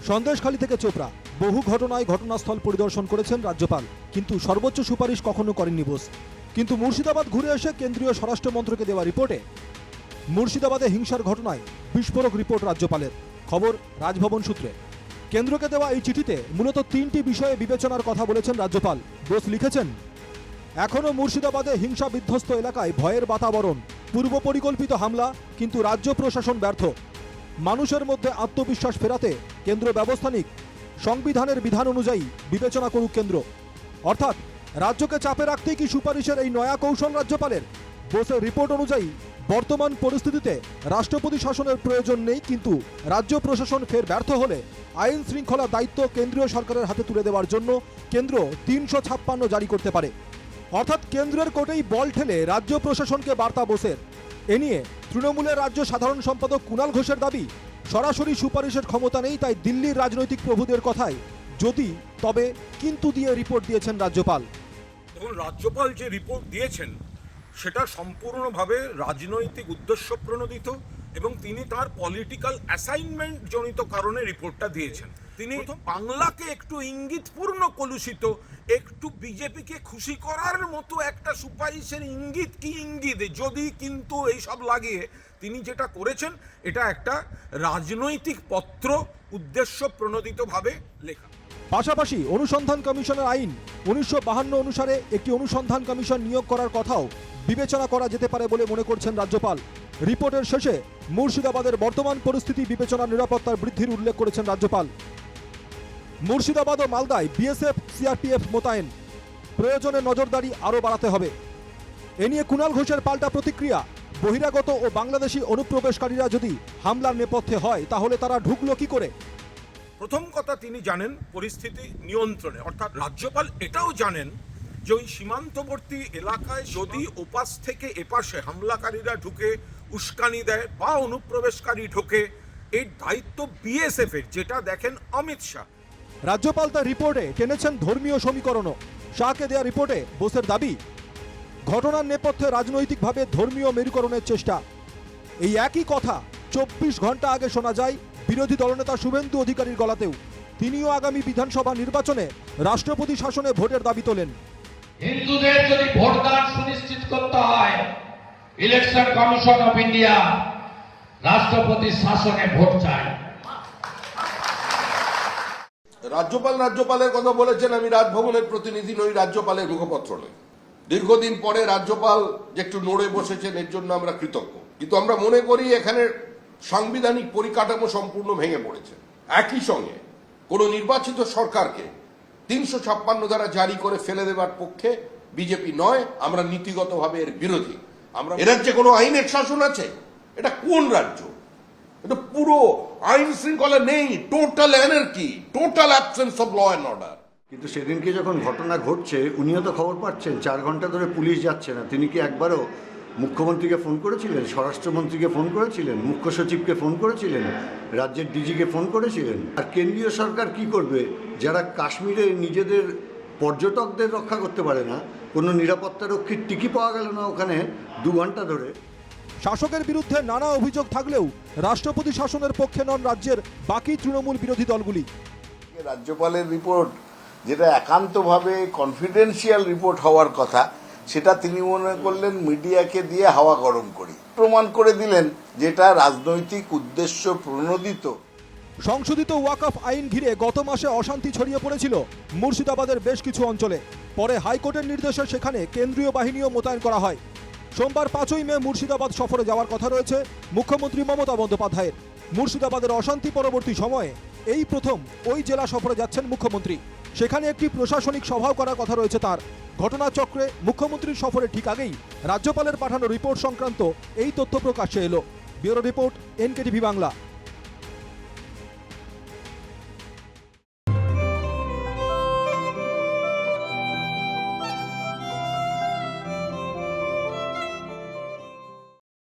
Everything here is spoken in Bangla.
সন্দেশখালী থেকে চোপড়া বহু ঘটনায় ঘটনাস্থল পরিদর্শন করেছেন রাজ্যপাল, কিন্তু সর্বোচ্চ সুপারিশ কখনো করেননি বোস। কিন্তু মুর্শিদাবাদ ঘুরে এসে কেন্দ্রীয় স্বরাষ্ট্র মন্ত্রকে দেওয়া রিপোর্টে মুর্শিদাবাদে হিংসার ঘটনায় বিস্ফোরক রিপোর্ট রাজ্যপালের। খবর রাজভবন সূত্রে। কেন্দ্রকে দেওয়া এই চিঠিতে মূলত 3টি বিষয়ে বিবেচনার কথা বলেছেন রাজ্যপাল। বোস লিখেছেন, এখনও মুর্শিদাবাদে হিংসা বিধ্বস্ত এলাকায় ভয়ের বাতাবরণ, পূর্ব পরিকল্পিত হামলা, কিন্তু রাজ্য প্রশাসন ব্যর্থ। মানুষের মধ্যে আত্মবিশ্বাস ফেরাতে কেন্দ্র ব্যবস্থা নিক, সংবিধানের বিধান অনুযায়ী বিবেচনা করুক কেন্দ্র। অর্থাৎ রাজ্যকে চাপে রাখতেই কি সুপারিশের এই নয়া কৌশল রাজ্যপালের? বোসের রিপোর্ট অনুযায়ী বর্তমান পরিস্থিতিতে রাষ্ট্রপতি শাসনের প্রয়োজন নেই, কিন্তু রাজ্য প্রশাসন ফের ব্যর্থ হলে আইন শৃঙ্খলা দায়িত্ব কেন্দ্রীয় সরকারের হাতে তুলে দেওয়ার জন্য কেন্দ্র 356 জারি করতে পারে। অর্থাৎ কেন্দ্রের কোর্টেই বল ঠেলে রাজ্য প্রশাসনকে বার্তা বোসের। এ নিয়ে তৃণমূলের রাজ্য সাধারণ সম্পাদক কুণাল ঘোষের দাবি, সরাসরি সুপারিশের ক্ষমতা নেই, তাই দিল্লির রাজনৈতিক প্রভুদের কথায় যদি তবে কিন্তু দিয়ে রিপোর্ট দিয়েছেন রাজ্যপাল। এবং রাজ্যপাল যে রিপোর্ট দিয়েছেন সেটা সম্পূর্ণভাবে রাজনৈতিক উদ্দেশ্য প্রণোদিত এবং তিনি তার পলিটিক্যাল অ্যাসাইনমেন্ট জনিত কারণে রিপোর্টটা দিয়েছেন। তিনি বাংলাকে একটু ইঙ্গিতপূর্ণ কলুষিত, একটু বিজেপিকে খুশি করার মতো একটা সুপারিশের ইঙ্গিত কি ইঙ্গিত, যদি কিন্তু এইসব লাগিয়ে তিনি যেটা করেছেন এটা একটা রাজনৈতিক পত্র উদ্দেশ্য প্রণোদিতভাবে লেখা। পাশাপাশি অনুসন্ধান কমিশনের আইন 1952 অনুসারে একটি অনুসন্ধান কমিশন নিয়োগ করার কথাও বিবেচনা করা যেতে পারে বলে মনে করছেন রাজ্যপাল। রিপোর্টের শেষে মুর্শিদাবাদের বর্তমান পরিস্থিতি বিবেচনা নিরাপত্তার বৃদ্ধির উল্লেখ করেছেন রাজ্যপাল। মুর্শিদাবাদ ও মালদায় বিএসএফ সিআরপিএফ মোতায়েন, প্রয়োজনে নজরদারি আরও বাড়াতে হবে। এ নিয়ে কুণাল ঘোষের পাল্টা প্রতিক্রিয়া, বহিরাগত ও বাংলাদেশি অনুপ্রবেশকারীরা যদি হামলার নেপথ্যে হয় তাহলে তারা ঢুকলো কি করে? প্রথম কথা, তিনি জানেন পরিস্থিতি নিয়ন্ত্রণে, অর্থাৎ রাজ্যপাল এটাও জানেন যে ওই সীমান্তবর্তী এলাকায় যদি ওপাশ থেকে এপাশে হামলাকারীরা ঢুকে উস্কানি দেয় বা অনুপ্রবেশকারী ঢোকে, এই দায়িত্ব বিএসএফ এর, যেটা দেখেন অমিত শাহ। রাজ্যপাল তার রিপোর্টে টেনেছেন ধর্মীয় সমীকরণও। শাহকে দেয়া রিপোর্টে বোসের দাবি, ঘটনার নেপথ্যে রাজনৈতিকভাবে ধর্মীয় মেরুকরণের চেষ্টা। এই একই কথা 24 ঘন্টা আগে শোনা যায় বিরোধী দলনেতা শুভেন্দু অধিকারীর গলাতেও। তিনিও আগামী বিধানসভা নির্বাচনে রাষ্ট্রপতি শাসনে ভোটের দাবি তোলেন। হিন্দুদের যদি ভোটদান সুনিশ্চিত করতে হয়, ইলেকশন কমিশন অফ ইন্ডিয়া রাষ্ট্রপতি শাসনে ভোট চায়। রাজ্যপালের কথা বলেছেন, আমি রাজভবনের প্রতিনিধি নই, রাজ্যপালের মুখপত্র নই। দীর্ঘদিন পরে রাজ্যপাল যে একটু নড়ে বসেছেন এর জন্য আমরা কৃতজ্ঞ, কিন্তু আমরা মনে করি এখানে সাংবিধানিক পরিকাঠামো সম্পূর্ণ ভেঙে পড়েছে। একই সঙ্গে কোন নির্বাচিত সরকারকে 356 ধারা জারি করে ফেলে দেওয়ার পক্ষে বিজেপি নয়, আমরা নীতিগতভাবে এর বিরোধী। আমরা এর রাজ্যে কোনো আইনের শাসন আছে? এটা কোন রাজ্য? এটা পুরো আইন শৃঙ্খলা নেই, total anarchy, total absence of law and order. কিন্তু সেদিনকে যখন ঘটনা ঘটছে উনিও তো খবর পাচ্ছেন, 4 ঘন্টা ধরে পুলিশ যাচ্ছে না। তিনি কি একবারও মুখ্যমন্ত্রীকে ফোন করেছিলেন, স্বরাষ্ট্রমন্ত্রীকে ফোন করেছিলেন, মুখ্য সচিবকে ফোন করেছিলেন, রাজ্যের ডিজিকে ফোন করেছিলেন? আর কেন্দ্রীয় সরকার কি করবে যারা কাশ্মীরে নিজেদের পর্যটকদের রক্ষা করতে পারে না? কোনো নিরাপত্তা রক্ষীর টিকি পাওয়া গেল না ওখানে 2 ঘন্টা ধরে। শাসকের বিরুদ্ধে নানা অভিযোগ থাকলেও রাষ্ট্রপতি শাসনের পক্ষে নন রাজ্যের বাকি তৃণমূল বিরোধী দলগুলি। রাজ্যপালের রিপোর্ট যেটা একান্তভাবে কনফিডেন্সিয়াল রিপোর্ট হওয়ার কথা, সেটা তিনি মনে করলেন মিডিয়াকে দিয়ে হাওয়া গরম করি প্রমাণ করে দিলেন যেটা রাজনৈতিক উদ্দেশ্য প্রণোদিত। সংশোধিত ওয়াকফ আইন ঘিরে গত মাসে অশান্তি ছড়িয়ে পড়েছিল মুর্শিদাবাদের বেশ কিছু অঞ্চলে। পরে হাইকোর্টের নির্দেশে সেখানে কেন্দ্রীয় বাহিনীও মোতায়েন করা হয়। সোমবার 5ই মে মুর্শিদাবাদ সফরে যাওয়ার কথা রয়েছে মুখ্যমন্ত্রী মমতা বন্দ্যোপাধ্যায়ের। মুর্শিদাবাদের অশান্তি পরবর্তী সময়ে এই প্রথম ওই জেলা সফরে যাচ্ছেন মুখ্যমন্ত্রী। সেখানে একটি প্রশাসনিক সভাও করার কথা রয়েছে তার। ঘটনাচক্রে মুখ্যমন্ত্রীর সফরের ঠিক আগেই রাজ্যপালের পাঠানো রিপোর্ট সংক্রান্ত এই তথ্য প্রকাশ্যে এলো। Bureau report, NKTV Bangla.